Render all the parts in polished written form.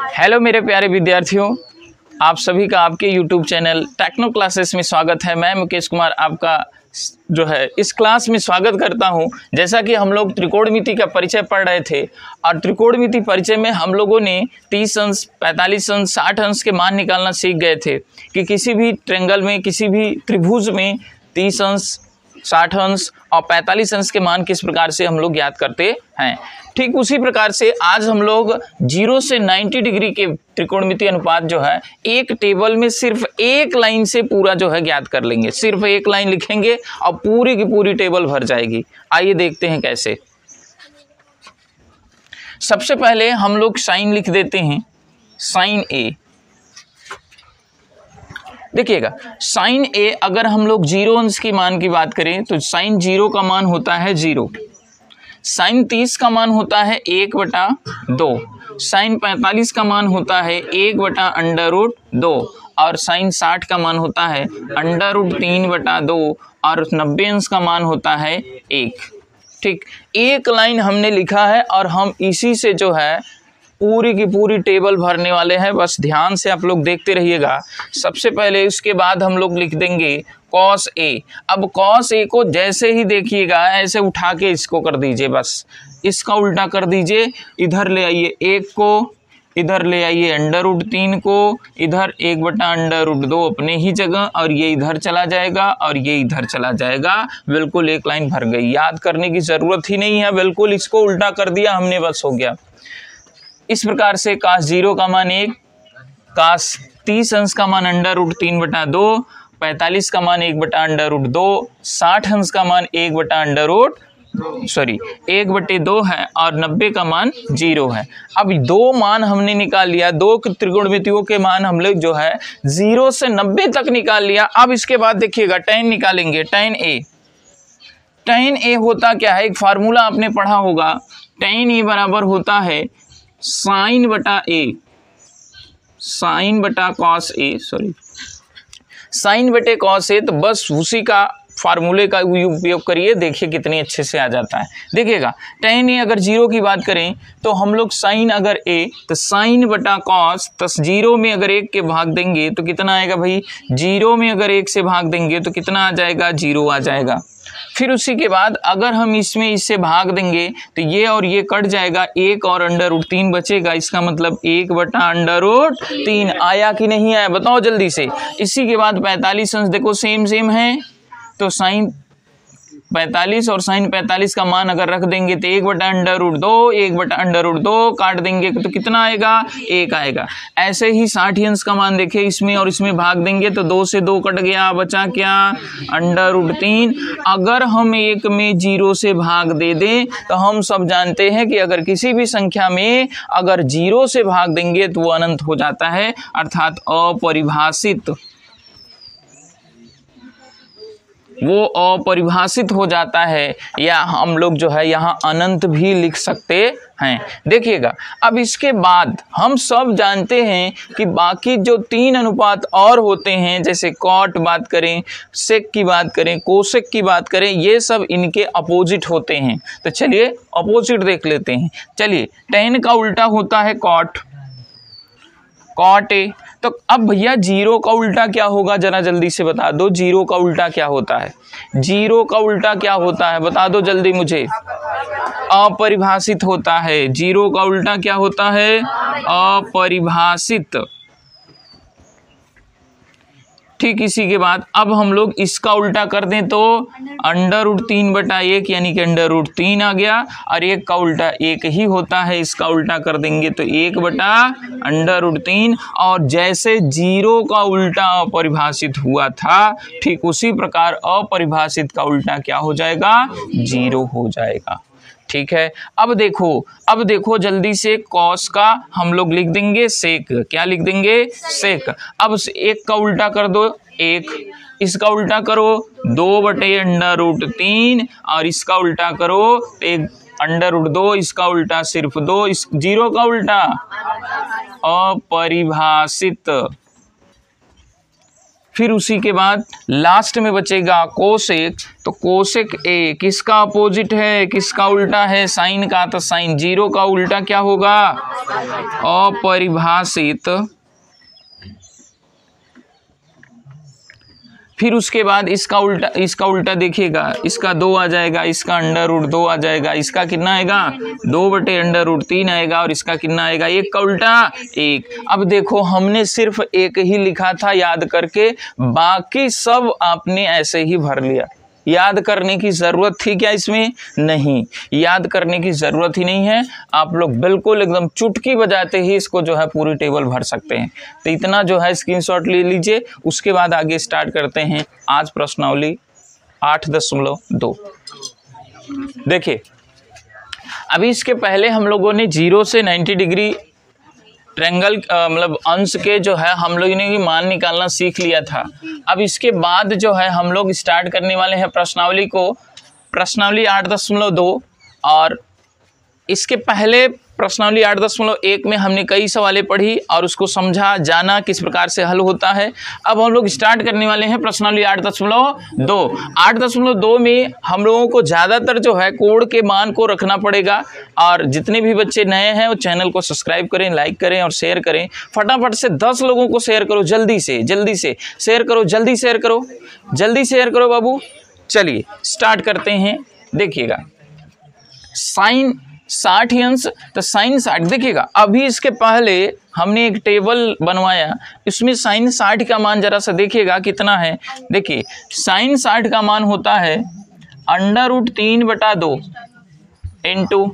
Hello मेरे प्यारे विद्यार्थियों, आप सभी का आपके YouTube चैनल टेक्नो क्लासेस में स्वागत है। मैं मुकेश कुमार आपका जो है इस क्लास में स्वागत करता हूं। जैसा कि हम लोग त्रिकोणमिति का परिचय पढ़ रहे थे और त्रिकोणमिति परिचय में हम लोगों ने 30 अंश, 45 अंश, 60 अंश के मान निकालना सीख गए थे कि किसी भी ट्रायंगल में, किसी भी त्रिभुज में 30 अंश, 60 अंश और 45 अंश के मान किस प्रकार से हम लोग ज्ञात करते हैं। ठीक उसी प्रकार से आज हम लोग 0 से 90 डिग्री के त्रिकोणमितीय अनुपात जो है एक टेबल में सिर्फ एक लाइन से पूरा जो है ज्ञात कर लेंगे। सिर्फ एक लाइन लिखेंगे और पूरी की पूरी टेबल भर जाएगी। आइए देखते हैं कैसे। सबसे पहले हम लोग साइन लिख देते हैं, साइन ए। देखिएगा, साइन ए अगर हम लोग 0 अंश की मान की बात करें तो साइन 0 का मान होता है 0, साइन 30 का मान होता है 1/2, साइन 45 का मान होता है 1/√2 और साइन 60 का मान होता है √3/2 और 90 अंश का मान होता है 1। ठीक, एक लाइन हमने लिखा है और हम इसी से जो है पूरी की पूरी टेबल भरने वाले हैं। बस ध्यान से आप लोग देखते रहिएगा। सबसे पहले उसके बाद हम लोग लिख देंगे कॉस ए। अब कॉस ए को जैसे ही देखिएगा ऐसे उठा के इसको कर दीजिए, बस इसका उल्टा कर दीजिए। इधर ले आइए 1 को, इधर ले आइए √3 को, इधर 1/√2 अपने ही जगह, और ये इधर चला जाएगा और ये इधर चला जाएगा। बिल्कुल एक लाइन भर गई। याद करने की ज़रूरत ही नहीं है, बिल्कुल इसको उल्टा कर दिया हमने, बस हो गया। इस प्रकार से cos 0 का मान 1, cos 30 अंश का मान √3/2, 45 का मान 1/√2, 60 अंश का मान 1/2 है और 90 का मान 0 है। अब दो मान हमने निकाल लिया, दो त्रिकोणमितियों के मान हम लोग जो है 0 से 90 तक निकाल लिया। अब इसके बाद देखिएगा tan निकालेंगे, tan ए होता क्या है, एक फार्मूला आपने पढ़ा होगा। tan ए बराबर होता है साइन बटा कॉस ए। तो बस उसी का फार्मूले का उपयोग करिए, देखिए कितने अच्छे से आ जाता है। देखिएगा, tan ए अगर 0 की बात करें तो हम लोग साइन अगर ए तो साइन बटा कॉस, तो 0 में अगर 1 के भाग देंगे तो कितना आएगा भाई, 0 में अगर 1 से भाग देंगे तो कितना आ जाएगा, 0 आ जाएगा। फिर उसी के बाद अगर हम इसमें इससे भाग देंगे तो ये और ये कट जाएगा, 1 और √3 बचेगा। इसका मतलब 1/√3 आया कि नहीं आया, बताओ जल्दी से। इसी के बाद 45 अंश देखो सेम है, तो साइन 45 और साइन 45 का मान अगर रख देंगे तो 1/√2 काट देंगे तो कितना आएगा, 1 आएगा। ऐसे ही 60 अंश का मान देखे, इसमें और इसमें भाग देंगे तो 2 से 2 कट गया, बचा क्या, √3। अगर हम 1 में 0 से भाग दे दें तो हम सब जानते हैं कि अगर किसी भी संख्या में अगर 0 से भाग देंगे तो वो अनंत हो जाता है, अर्थात अपरिभाषित, वो अपरिभाषित हो जाता है, या हम लोग जो है यहाँ अनंत भी लिख सकते हैं। देखिएगा, अब इसके बाद हम सब जानते हैं कि बाकी जो 3 अनुपात और होते हैं, जैसे कॉट बात करें, सेक की बात करें, कोसेक की बात करें, ये सब इनके अपोजिट होते हैं। तो चलिए अपोजिट देख लेते हैं। चलिए, tan का उल्टा होता है कॉट ए। तो अब भैया 0 का उल्टा क्या होगा, जरा जल्दी से बता दो। 0 का उल्टा क्या होता है, 0 का उल्टा क्या होता है, बता दो जल्दी मुझे। अपरिभाषित होता है। 0 का उल्टा क्या होता है, अपरिभाषित। ठीक, इसी के बाद अब हम लोग इसका उल्टा कर दें तो √3/1 यानी कि √3 आ गया, और 1 का उल्टा 1 ही होता है, इसका उल्टा कर देंगे तो 1/√3। और जैसे 0 का उल्टा अपरिभाषित हुआ था, ठीक उसी प्रकार अपरिभाषित का उल्टा क्या हो जाएगा, 0 हो जाएगा। ठीक है, अब देखो जल्दी से, कॉस का हम लोग लिख देंगे सेक। क्या लिख देंगे, सेक। अब 1 का उल्टा कर दो 1, इसका उल्टा करो 2/√3 और इसका उल्टा करो 1/√2, इसका उल्टा सिर्फ 2। इस 0 का उल्टा अपरिभाषित। फिर उसी के बाद लास्ट में बचेगा कोसेक। तो कोसेक ए किसका अपोजिट है, किसका उल्टा है, साइन का। तो साइन 0 का उल्टा क्या होगा, अपरिभाषित। फिर उसके बाद इसका उल्टा देखिएगा, इसका 2 आ जाएगा, इसका √2 आ जाएगा, इसका कितना आएगा 2/√3 आएगा, और इसका कितना आएगा 1 का उल्टा 1। अब देखो हमने सिर्फ 1 ही लिखा था याद करके, बाकी सब आपने ऐसे ही भर लिया। याद करने की ज़रूरत थी क्या इसमें, नहीं, याद करने की ज़रूरत ही नहीं है। आप लोग बिल्कुल एकदम चुटकी बजाते ही इसको जो है पूरी टेबल भर सकते हैं। तो इतना जो है स्क्रीनशॉट ले लीजिए। उसके बाद आगे स्टार्ट करते हैं आज प्रश्नावली 8.2। देखिए अभी इसके पहले हम लोगों ने 0 से 90 डिग्री ट्रायंगल मतलब अंश के जो है हम लोगों ने मान निकालना सीख लिया था। अब इसके बाद जो है हम लोग स्टार्ट करने वाले हैं प्रश्नावली को, प्रश्नावली 8.2। और इसके पहले प्रश्नावली 8.1 में हमने कई सवालें पढ़ी और उसको समझा, जाना किस प्रकार से हल होता है। अब हम लोग स्टार्ट करने वाले हैं प्रश्नावली 8.2। 8.2 में हम लोगों को ज़्यादातर जो है कोण के मान को रखना पड़ेगा। और जितने भी बच्चे नए हैं वो चैनल को सब्सक्राइब करें, लाइक करें और शेयर करें। फटाफट से 10 लोगों को शेयर करो, जल्दी से शेयर करो, जल्दी शेयर करो बाबू। चलिए स्टार्ट करते हैं। देखिएगा साइन 60 अंश, तो साइन 60 देखिएगा अभी इसके पहले हमने एक टेबल बनवाया, इसमें साइन 60 का मान जरा सा देखिएगा कितना है। देखिए साइन 60 का मान होता है √3/2 इंटू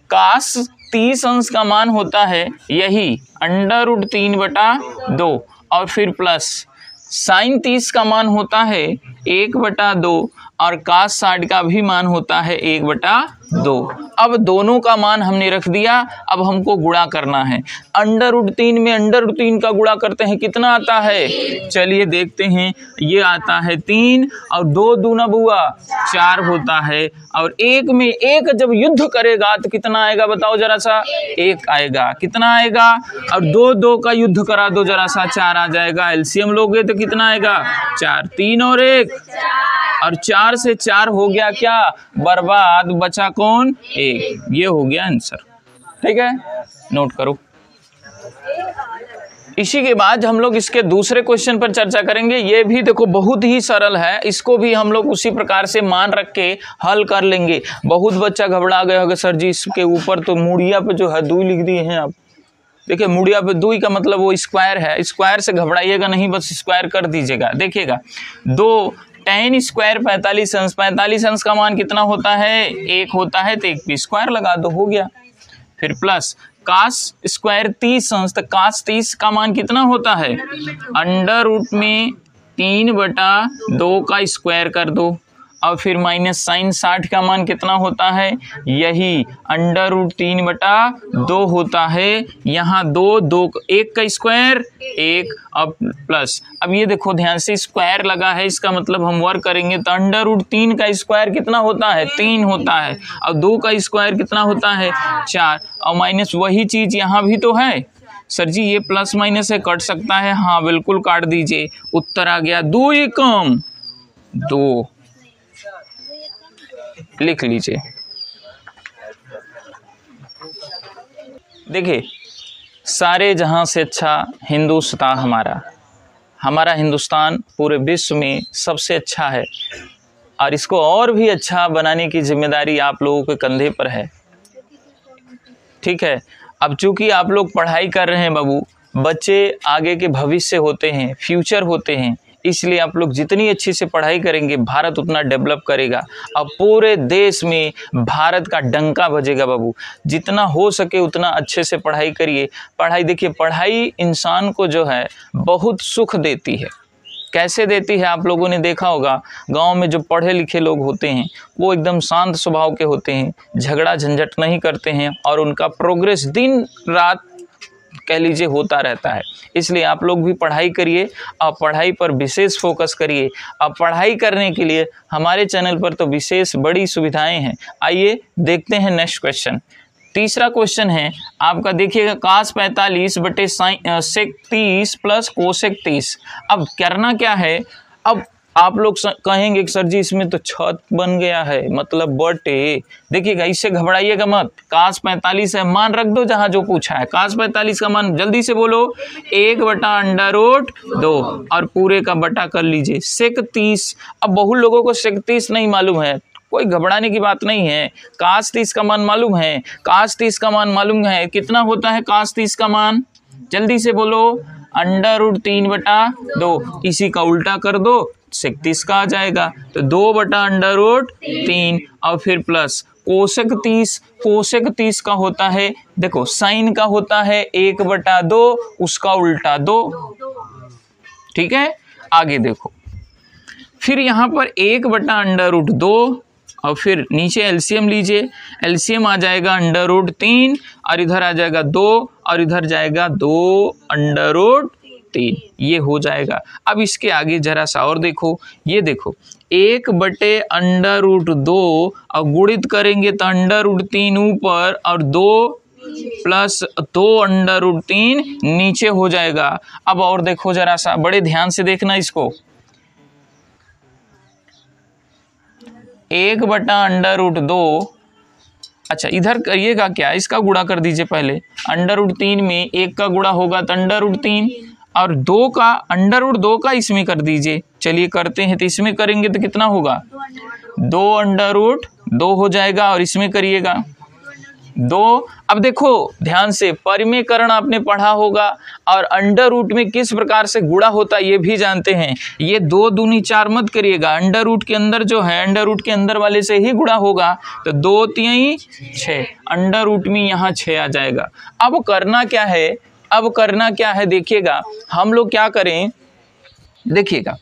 कास 30 अंश का मान होता है यही √3/2 और फिर प्लस साइन 30 का मान होता है 1/2 और कास 60 का भी मान होता है 1/2। अब दोनों का मान हमने रख दिया, अब हमको गुणा करना है। √3 में √3 का गुणा करते हैं, कितना आता है, चलिए देखते हैं। ये आता है 3 और 2 दूना बुआ 4 होता है। और 1 में 1 जब युद्ध करेगा तो कितना आएगा बताओ जरा सा, 1 आएगा। कितना आएगा, और 2 का युद्ध करा दो जरा सा, 4 आ जाएगा। एलसीएम लोगे तो कितना आएगा 4, 3 और 1 और 4 से 4 हो गया क्या बर्बाद, बचा कौन 1। ये हो गया आंसर, ठीक है, नोट करो। इसी के बाद हम लोग इसके दूसरे क्वेश्चन पर चर्चा करेंगे। ये भी देखो बहुत ही सरल है, इसको भी हम लोग उसी प्रकार से मान रख के हल कर लेंगे। बहुत बच्चा घबरा गया होगा सर जी इसके ऊपर तो मुड़िया पे जो है 2 लिख दिए हैं आप। देखिए मुड़िया पे 2 का मतलब वो स्क्वायर है, स्क्वायर से घबराइएगा नहीं, बस स्क्वायर कर दीजिएगा। देखिएगा 2 tan स्क्वायर 45 अंश, 45 अंश का मान कितना होता है 1 होता है, तो 1 पे स्क्वायर लगा दो, हो गया। फिर प्लस कास स्क्वायर 30 अंश, तो कास 30 का मान कितना होता है √3/2 का स्क्वायर कर दो। और फिर माइनस साइन 60 का मान कितना होता है, यही √3/2 होता है। यहाँ 2 1 का स्क्वायर 1 और प्लस, अब ये देखो ध्यान से स्क्वायर लगा है, इसका मतलब हम वर्क करेंगे तो √3 का स्क्वायर कितना होता है 3 होता है, और 2 का स्क्वायर कितना होता है 4, और माइनस वही चीज़ यहाँ भी तो है। सर जी ये प्लस माइनस है, कट सकता है, हाँ बिल्कुल काट दीजिए। उत्तर आ गया 2 एकम 2, लिख लीजिए। देखिए सारे जहां से अच्छा हिंदुस्तान हमारा हिंदुस्तान पूरे विश्व में सबसे अच्छा है, और इसको और भी अच्छा बनाने की जिम्मेदारी आप लोगों के कंधे पर है, ठीक है। अब चूंकि आप लोग पढ़ाई कर रहे हैं बाबू, बच्चे आगे के भविष्य होते हैं, फ्यूचर होते हैं, इसलिए आप लोग जितनी अच्छी से पढ़ाई करेंगे भारत उतना डेवलप करेगा और पूरे देश में भारत का डंका बजेगा बाबू। जितना हो सके उतना अच्छे से पढ़ाई करिए। पढ़ाई देखिए, पढ़ाई इंसान को जो है बहुत सुख देती है। कैसे देती है आप लोगों ने देखा होगा, गांव में जो पढ़े लिखे लोग होते हैं वो एकदम शांत स्वभाव के होते हैं, झगड़ा झंझट नहीं करते हैं और उनका प्रोग्रेस दिन रात कह लीजिए होता रहता है। इसलिए आप लोग भी पढ़ाई करिए और पढ़ाई पर विशेष फोकस करिए। अब पढ़ाई करने के लिए हमारे चैनल पर तो विशेष बड़ी सुविधाएं हैं। आइए देखते हैं नेक्स्ट क्वेश्चन। तीसरा क्वेश्चन है आपका, देखिएगा कास 45 सेक 30 प्लस कोसेक 30। अब करना क्या है, अब आप लोग कहेंगे कि सर जी इसमें तो छत बन गया है, मतलब बटे। देखिएगा, इससे घबराइएगा मत। cos 45 है, मान रख दो जहां जो पूछा है। cos 45 का मान जल्दी से बोलो, 1/√2 और पूरे का बटा कर लीजिए sec 30। अब बहुत लोगों को sec 30 नहीं मालूम है, कोई घबराने की बात नहीं है। cos 30 का मान मालूम है, cos 30 का मान मालूम है, कितना होता है cos 30 का मान, जल्दी से बोलो, √3/2। इसी का उल्टा कर दो, sec 30 का आ जाएगा, तो 2/√3 और फिर प्लस कोसेक 30। कोसेक 30 का होता है, देखो साइन का होता है 1/2, उसका उल्टा 2। ठीक है, आगे देखो, फिर यहाँ पर 1/√2 और फिर नीचे एलसीएम लीजिए, एलसीएम आ जाएगा √3 और इधर आ जाएगा 2 और इधर जाएगा 2/√3, ये हो जाएगा। अब इसके आगे जरा सा और देखो, ये देखो 1/√2 और गुणित करेंगे तो √3 ऊपर और 2 प्लस 2/√3 नीचे हो जाएगा। अब और देखो जरा सा, बड़े ध्यान से देखना इसको, 1/√2। अच्छा इधर करिएगा क्या, इसका गुणा कर दीजिए पहले, √3 में 1 का गुणा होगा तो √3 और 2 का √2 का इसमें कर दीजिए। चलिए करते हैं, तो इसमें करेंगे तो कितना होगा, 2/2 हो जाएगा और इसमें करिएगा 2। अब देखो ध्यान से, परिमेयकरण आपने पढ़ा होगा और अंडर रूट में किस प्रकार से गुणा होता है ये भी जानते हैं। ये 2 दूनी 4 मत करिएगा, अंडर रूट के अंदर जो है, अंडर रूट के अंदर वाले से ही गुणा होगा, तो 2 3 6, अंडर रूट में यहाँ 6 आ जाएगा। अब करना क्या है, अब करना क्या है देखिएगा, हम लोग क्या करें, देखिएगा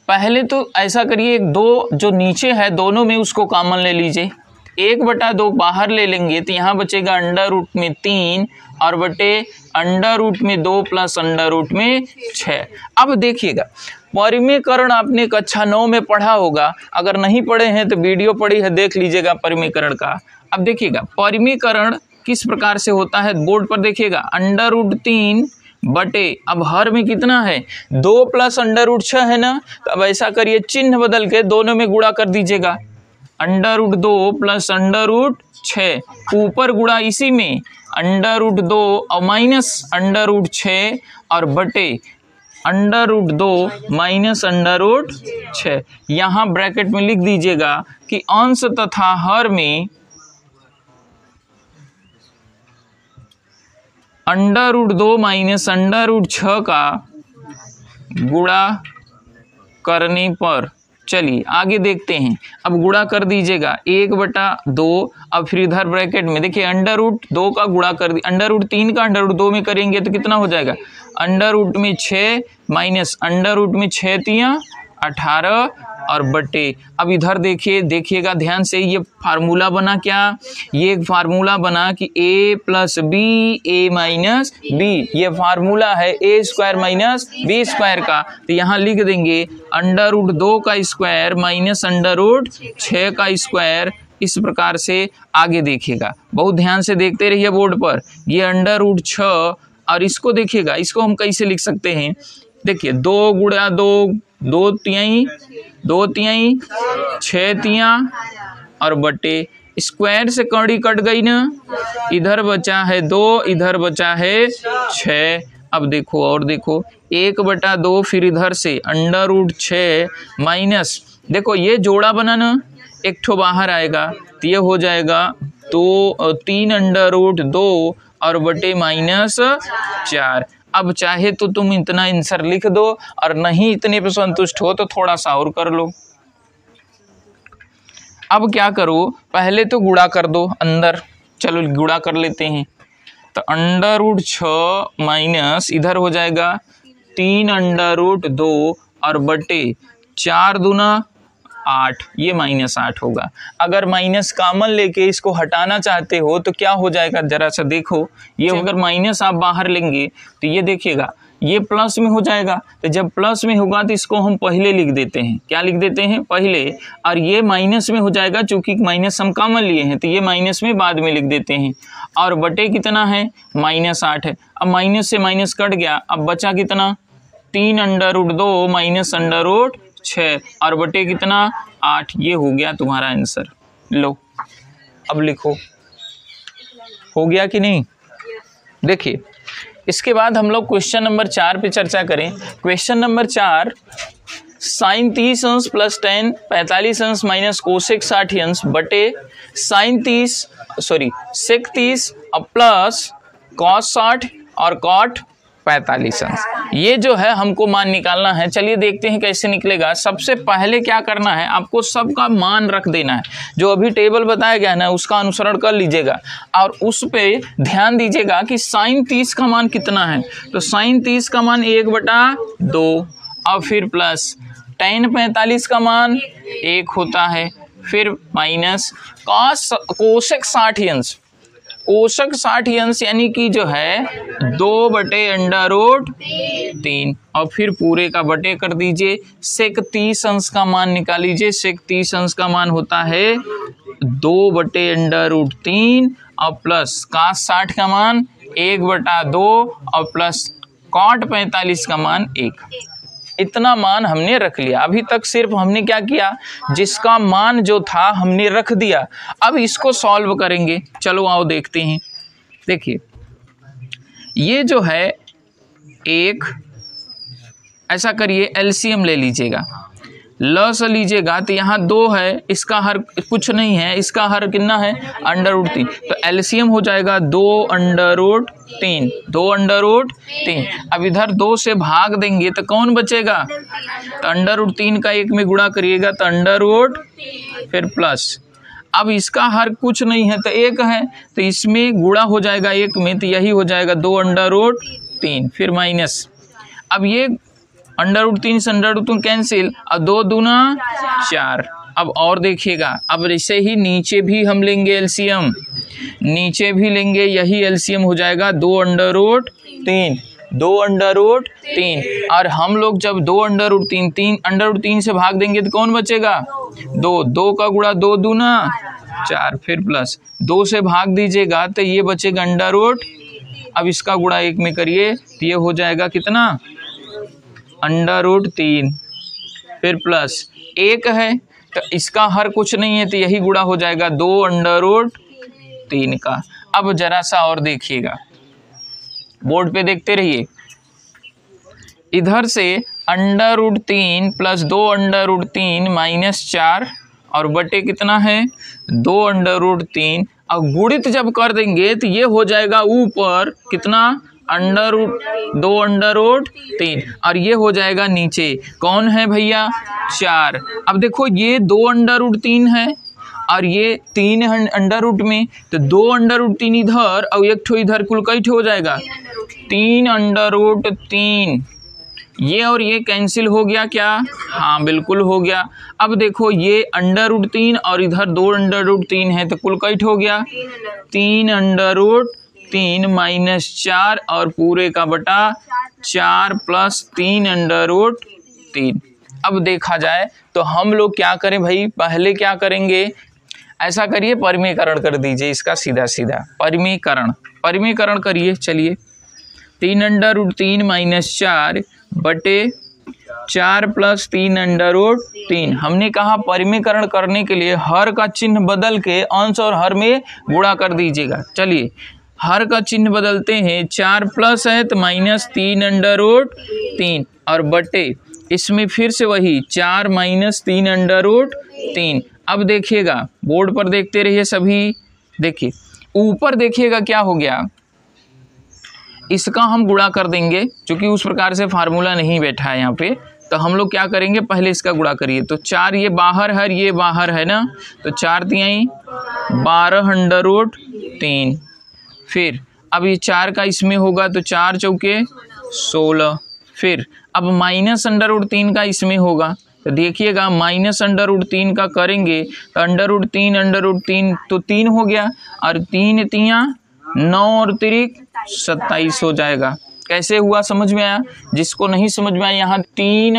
पहले तो ऐसा करिए, 2 जो नीचे है दोनों में उसको कॉमन ले लीजिए, 1/2 बाहर ले लेंगे तो यहाँ बचेगा अंडर रूट में 3 और बटे अंडर रूट में 2 प्लस अंडर रूट में 6। अब देखिएगा, परिमेयकरण आपने कक्षा 9 में पढ़ा होगा, अगर नहीं पढ़े हैं तो वीडियो पड़ी है देख लीजिएगा परिमेयकरण का। अब देखिएगा परिमेयकरण किस प्रकार से होता है, बोर्ड पर देखिएगा, √3 बटे, अब हर में कितना है 2 प्लस √6 है ना, तो अब ऐसा करिए चिन्ह बदल के दोनों में गुणा कर दीजिएगा, √2 प्लस √6, ऊपर गुणा इसी में √2 और माइनस √6 और बटे √2 माइनस √6। यहाँ ब्रैकेट में लिख दीजिएगा कि अंश तथा हर में √2 माइनस √6 का गुणा करने पर। चलिए आगे देखते हैं, अब गुणा कर दीजिएगा 1/2 अब फिर इधर ब्रैकेट में देखिए √2 का गुणा कर दी, √3 का √2 में करेंगे तो कितना हो जाएगा, अंडर रूट में 6 माइनस अंडर रूट में 6 3 18 और बटे। अब इधर देखिएगा ध्यान से, ये फार्मूला बना क्या, ये एक फार्मूला बना कि a plus B a minus B, ये फार्मूला है a² माइनस b² का, तो यहाँ लिख देंगे √2 का स्क्वायर माइनस √6 का स्क्वायर। इस प्रकार से आगे देखिएगा, बहुत ध्यान से देखते रहिए बोर्ड पर, ये √6 और इसको देखिएगा, इसको हम कैसे लिख सकते हैं, देखिए 2 गुणा 2 2 3 2 3 6 3 और बटे, स्क्वायर से कड़ी कट गई ना, इधर बचा है 2 इधर बचा है 6। अब देखो और देखो 1/2 फिर इधर से √6 माइनस, देखो ये जोड़ा बना ना, एक ठो बाहर आएगा तो ये हो जाएगा 3√2 और बटे -4। अब चाहे तो तुम इतना आंसर लिख दो और नहीं इतने पे संतुष्ट हो तो थोड़ा सा और कर लो। अब क्या करो, पहले तो गुणा कर दो अंदर, चलो गुणा कर लेते हैं, तो √6 माइनस इधर हो जाएगा 3√2 और बटे 4 दूना 8, ये -8 होगा। अगर माइनस कॉमन लेके इसको हटाना चाहते हो तो क्या हो जाएगा, जरा सा देखो, ये अगर माइनस आप बाहर लेंगे तो ये देखिएगा ये प्लस में हो जाएगा, तो जब प्लस में होगा तो इसको हम पहले लिख देते हैं, क्या लिख देते हैं पहले, और ये माइनस में हो जाएगा, चूंकि माइनस हम कॉमन लिए हैं तो ये माइनस में बाद में लिख देते हैं। और बटे कितना है -8 है, अब माइनस से माइनस कट गया, अब बचा कितना 3 under root 2 minus under root 6 और बटे कितना 8। ये हो गया तुम्हारा आंसर। लो अब लिखो, हो गया कि नहीं। देखिए इसके बाद हम लोग क्वेश्चन नंबर 4 पे चर्चा करें। क्वेश्चन नंबर 4, साइन 30 अंश प्लस टेन 45 अंश माइनस कोसेक 60 अंश बटे साइन 30 सेक 30 और प्लस कॉस 60 और कॉट 45 अंश। ये जो है हमको मान निकालना है। चलिए देखते हैं कैसे निकलेगा। सबसे पहले क्या करना है, आपको सबका मान रख देना है। जो अभी टेबल बताया गया ना उसका अनुसरण कर लीजिएगा और उस पे ध्यान दीजिएगा कि साइन 30 का मान कितना है। तो साइन 30 का मान 1/2 और फिर प्लस टेन 45 का मान 1 होता है, फिर माइनस कोसेक 60 अंश। कोसेक 60 अंश यानी कि जो है 2/√3 और फिर पूरे का बटे कर दीजिए। सेक 30 अंश का मान निकाल लीजिए। सेक 30 अंश का मान होता है 2/√3 और प्लस cos 60 का मान 1/2 और प्लस cot 45 का मान 1। इतना मान हमने रख लिया। अभी तक सिर्फ हमने क्या किया, जिसका मान जो था हमने रख दिया। अब इसको सॉल्व करेंगे। चलो आओ देखते हैं। देखिए ये जो है एक, ऐसा करिए एलसीएम ले लीजिएगा, लस लीजिएगा तो यहाँ 2 है, इसका हर कुछ नहीं है, इसका हर कितना है √3। तो एलसीएम हो जाएगा 2√3, 2√3। अब इधर 2 से भाग देंगे तो कौन बचेगा, तो √3 का 1 में गुणा करिएगा तो √ फिर प्लस। अब इसका हर कुछ नहीं है तो 1 है, तो इसमें गुणा हो जाएगा 1 में, तो यही हो जाएगा 2√3 फिर माइनस। अब ये √3 से √3 कैंसिल और 2 दूना 4। अब और देखिएगा, अब ऐसे ही नीचे भी हम लेंगे एलसीएम, नीचे भी लेंगे, यही एलसीएम हो जाएगा 2√3, 2√3। और हम लोग जब 2√3 3 से भाग देंगे तो कौन बचेगा 2 का गुणा 2 दूना 4 फिर प्लस 2 से भाग दीजिएगा तो ये बचेगा √ अब इसका गुणा 1 में करिए तो ये हो जाएगा कितना √3 फिर प्लस 1 है, तो इसका हर कुछ नहीं है तो यही गुणा हो जाएगा 2√3 का। अब जरा सा और देखिएगा, बोर्ड पे देखते रहिए। इधर से √3 प्लस 2√3 माइनस 4 और बटे कितना है 2√3। अब गुणित जब कर देंगे तो ये हो जाएगा ऊपर कितना 2√3 और ये हो जाएगा नीचे कौन है भैया 4। अब देखो ये 2√3 है और ये 3 अंडर में, तो 2√3 इधर और 1 ठो इधर, कुल कई ठो हो जाएगा 3√3। ये और ये कैंसिल हो गया क्या, हाँ बिल्कुल हो गया। अब देखो ये √3 और इधर 2√3 है तो कुल कई ठो हो गया 3 माइनस 4 और पूरे का बटा 4 प्लस 3 अब देखा जाए तो हम लोग क्या करें भाई, पहले क्या करेंगे, ऐसा करिए परिमीकरण कर दीजिए इसका सीधा सीधा। परिमीकरण करिए। चलिए 3 माइनस 4 बटे 4 प्लस 3 हमने कहा परिमीकरण करने के लिए हर का चिन्ह बदल के अंश और हर में गुणा कर दीजिएगा। चलिए हर का चिन्ह बदलते हैं, 4 प्लस है तो माइनस 3 और बटे इसमें फिर से वही 4 माइनस 3 अब देखिएगा बोर्ड पर देखते रहिए सभी। देखिए ऊपर देखिएगा क्या हो गया, इसका हम गुणा कर देंगे क्योंकि उस प्रकार से फार्मूला नहीं बैठा है यहाँ पे। तो हम लोग क्या करेंगे, पहले इसका गुणा करिए। तो 4 ये बाहर है, ये बाहर है ना, तो 4 तिहाई 12√3। फिर अब ये 4 का इसमें होगा तो 4 चौके 16। फिर अब माइनस √3 का इसमें होगा तो देखिएगा माइनस √3 का करेंगे तो √3 तो 3 हो गया और 3 तियाँ 9 और 3 27 हो जाएगा। कैसे हुआ समझ में आया? जिसको नहीं समझ में आया यहाँ 3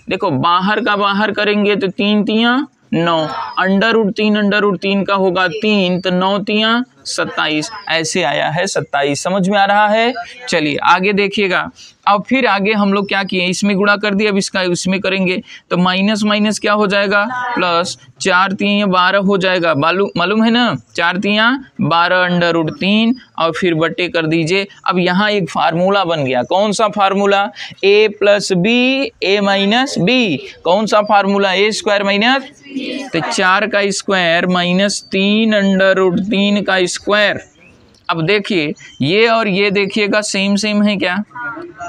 देखो बाहर का बाहर करेंगे तो 3 तियाँ 9, √3 का होगा 3 तो 9 तियाँ 27, ऐसे आया है 27। समझ में आ रहा है? चलिए आगे देखिएगा। अब फिर आगे हम लोग क्या किए, इसमें गुणा कर दिया, अब इसका इसमें करेंगे तो माइनस माइनस क्या हो जाएगा प्लस, 4 3 12 हो जाएगा, मालूम है ना, 4 3 12 अंडर रूट 3 और फिर बटे कर दीजिए। अब यहाँ एक फार्मूला बन गया, कौन सा formula, a plus B A minus B, कौन सा फार्मूला, ए स्क्वायर माइनस, तो 4 का स्क्वायर माइनस 3 अंडर रूट 3 का स्क्वायर। अब देखिए ये और ये देखिएगा सेम सेम है क्या,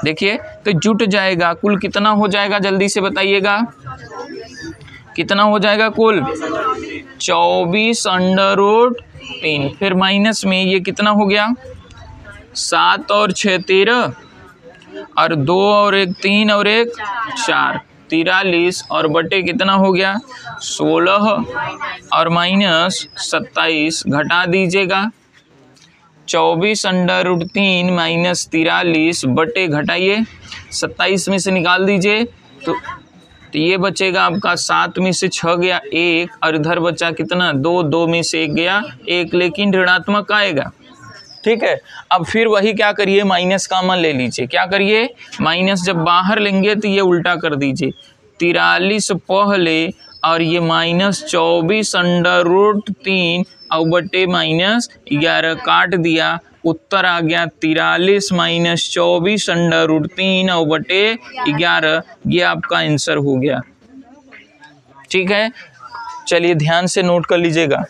देखिए तो जुट जाएगा, कुल कितना हो जाएगा जल्दी से बताइएगा, कितना हो जाएगा कुल 24 अंडर रूट 3, फिर माइनस में ये कितना हो गया 7 और 6 13 और 2 और 1 3 और 1 4, 43 और बटे कितना हो गया 16 और माइनस 27, घटा दीजिएगा 24 अंडर रूट 3 माइनस 43 बटे घटाइए 27 में से निकाल दीजिए तो ये बचेगा आपका 7 में से 6 गया 1 और इधर बचा कितना 2, 2 में से 1 गया 1, लेकिन ऋणात्मक आएगा। ठीक है, अब फिर वही क्या करिए, माइनस कॉमन ले लीजिए, क्या करिए माइनस जब बाहर लेंगे तो ये उल्टा कर दीजिए, 43 पहले और ये माइनस 24 अंडर रूट 3 और बटे माइनस 11 काट दिया, उत्तर आ गया 43 माइनस 24 अंडर रूट 3 और बटे 11, ये आपका आंसर हो गया। ठीक है, चलिए ध्यान से नोट कर लीजिएगा।